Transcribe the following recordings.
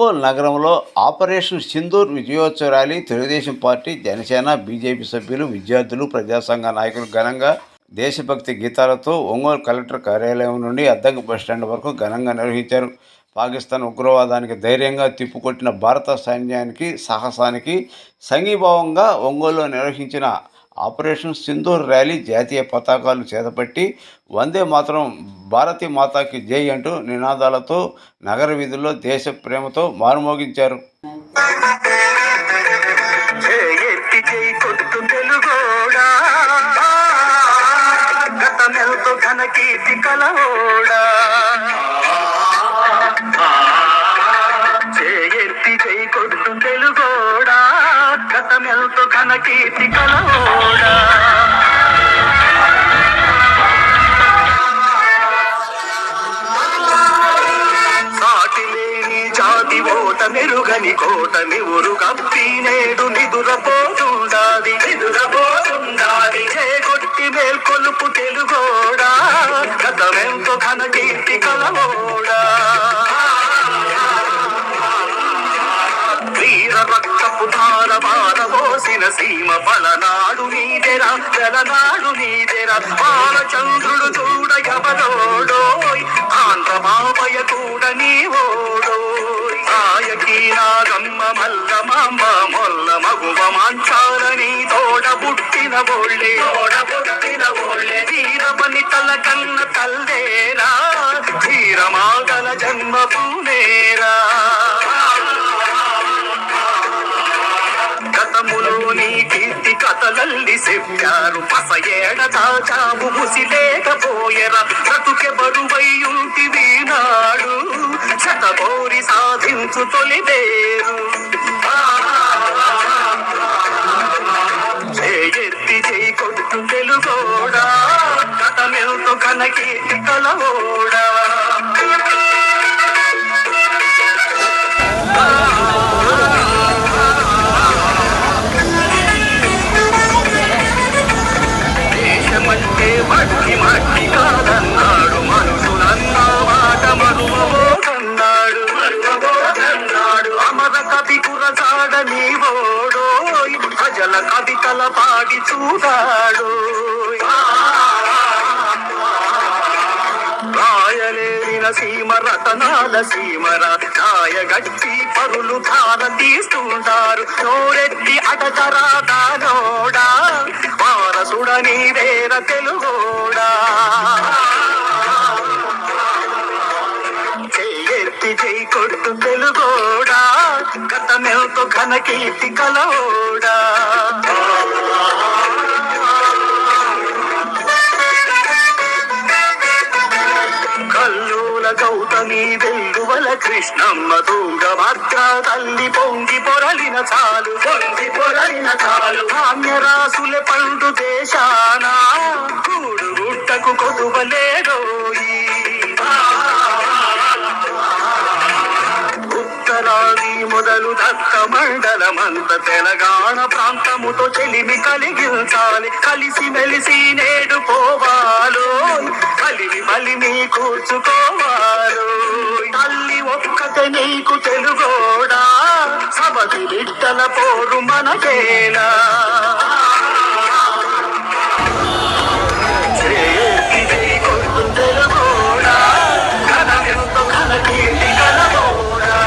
ఒంగోలు నగరంలో ఆపరేషన్ సింధూర్ విజయోత్సవ rally Telugu Desam party, Janasena, BJP సభ్యులు, విద్యార్థులు, ప్రజాసంఘ నాయకులు ఘనంగా దేశభక్తి గీతాలతో ఒంగోలు కలెక్టర్ కార్యాలయం నుండి అద్దంకి బస్టాండ్ వరకు ఘనంగా నిర్వహించారు. పాకిస్తాన్ ఉగ్రవాదానికి ధైర్యంగా తిప్పుకొట్టిన భారత సైన్యానికి సాహసానికి సంఘీభావంగా ఒంగోలులో నిర్వహించిన ఆపరేషన్ సింధూర్ ర్యాలీ జాతీయ పతాకాలు చేతపట్టి వందే మాతరం, భారతీ మాతాకి జై అంటూ నినాదాలతో నగర వీధుల్లో దేశ ప్రేమతో మారుమోగించారు. మెరుగని కోట నివురు కప్పి నేడు నిదురపోతుండాది చేకొట్టి మేల్కొలుపు తెలుగోడా గతమెంతో ఘన కీర్తి కలవోడా వీర రక్తపు ధార పారబోసిన సీమ పలనాడు నీదెరా జలనాడు నీదెరా బాలచంద్రుడు చూడ ఎవరోడోయ్ ఆంధ్ర మాపయ కూడా నీవోడోయ్ ఆయకీ నాగమ్మ మల్లమాంబ మొల్ల మగువ మాంచాలని తోడబుట్టిన బోళ్ళే వీరపని తల కన్న తల్లేరా ధీరమాగల జన్మ పూనేరా గతములోని కీర్తి కథలల్లి చెప్పారు పసయేడ దాచావు ముసిలేకపోయరా బ్రతుకె బరువైయుంటివి నాడు శతకోరి సాధించు తొలిదేరు ఎత్తి చేయి కొట్టు తెలుగోడా గతమెల్తో ఘన కీర్తి కలవోడా మట్టి మట్టి కాదన్నాడు మనుషులన్న మాట మరువబోతున్నాడు అమర కవి కురసాడ నీవోడోయ్ ప్రజల కవితల పాడి చూడాడు రాయలేరిన సీమ రతనాల సీమర కాయగట్టి పరులు ధార తీస్తుంటారు నోరెత్తి అడగరా దానోడా వారసుడ నీవేర తెలుగోడా చెయ్యెత్తి చెయ్యి కొట్టు తెలుగోడా గతమెల్తో ఘన కీర్తి కలవోడా కల్లూల గౌతమి వెల్లువల కృష్ణమ్మ దూంగ భద్ర తల్లి పొంగి పొరలిన చాలు ధాన్యరాసుల పండు దేశాన కూడు గుట్టకు కొదువలేడోయి ఉత్తరాది మొదలు దత్త మండలమంత తెలంగాణ ప్రాంతముతో చెలిమి కలిగించాలి కలిసి మెలిసి నేడు పోవాలో కలిమి మలిమి కూర్చుకోవాలో తల్లి ఒక్కతే నీకు తెలుగోడా సబది బిడ్డల పోరు మనకేలా తెలుగోడా ఘన ఎంతో ఘన కీర్తి కలవోడా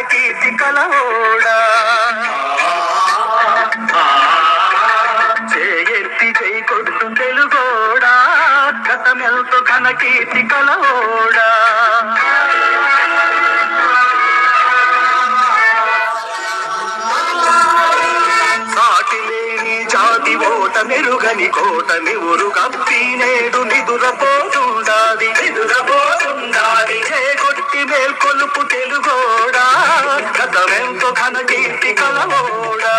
కీర్తి కలవోడా చేయెత్తి చేయి కొట్టు తెలుగోడా గతమెల్తో ఘన కీర్తి కలవోడా సాటి లేని జాతి ఓట మెరుగని కోట నివురు కప్పి నేడు నిదురపోతుండాది చేకొట్టి మేల్కొలుపు తెలుగోడా గతమెంతో ఘన కీర్తి కలవోడా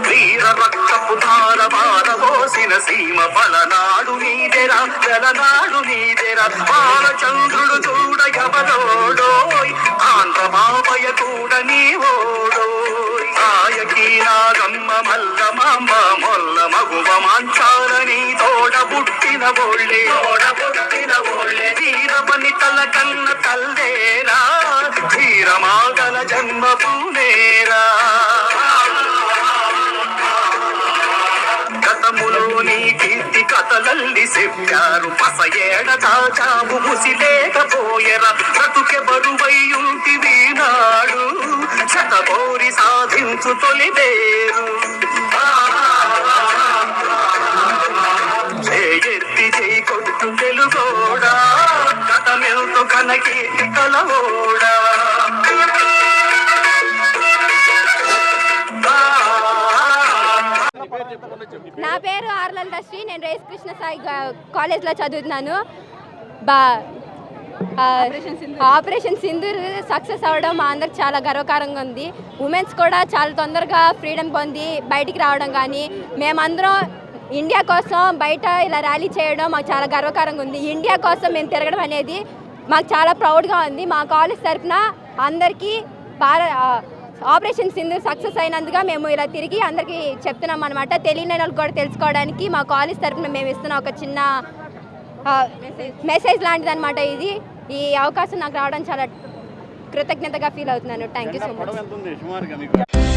వీర రక్తపు ధార పారబోసిన సీమ పలనాడు నీదెరా జలనాడు నీదెరా బాలచంద్రుడు చూడ ఎవరోడోయ్ ఆంధ్ర బాబయ్య కూడా నీవోడోయ్ ఆయకీ నాగమ్మ మల్లమాంబ మొల్ల మగువ మాంచాలని తోడ పుట్టిన బోళ్ళే వీరమని తల కన్న తల్లేరా వీరమాగల జన్మ పూనేరా గతములోని కీర్తి కథలల్లి చెప్పారు పస ఏడ దాచావు ముసిలేకపోయరా బ్రతుకె బరువయ్యుంటివి నాడు శతబోరి సాధించు తొలిదేరు ఎత్తి చేయి కొట్టు తెలుగోడా గతమెల్తో ఘన కీర్తి కలవోడా నా పేరు ఆర్లల్దశ్రీ. నేను రేస్ కృష్ణ సాయి కాలేజ్లో చదువుతున్నాను. ఆపరేషన్ సింధూర్ సక్సెస్ అవ్వడం మా అందరికి చాలా గర్వకారంగా ఉంది. ఉమెన్స్ కూడా చాలా తొందరగా ఫ్రీడమ్ పొంది బయటికి రావడం కానీ మేమందరం ఇండియా కోసం బయట ఇలా ర్యాలీ చేయడం మాకు చాలా గర్వకారంగా ఉంది. ఇండియా కోసం మేము తిరగడం అనేది మాకు చాలా ప్రౌడ్గా ఉంది. మా కాలేజ్ తరఫున అందరికీ ఆపరేషన్ సింధూర్ సక్సెస్ అయినందుగా మేము ఇలా తిరిగి అందరికీ చెప్తున్నాం అనమాట. తెలియని వాళ్ళకి కూడా తెలుసుకోవడానికి మా కాలేజ్ తరఫున మేము ఇస్తున్న ఒక చిన్న మెసేజ్ లాంటిది అనమాట. ఈ అవకాశం నాకు రావడం చాలా కృతజ్ఞతగా ఫీల్ అవుతున్నాను. Thank you so much.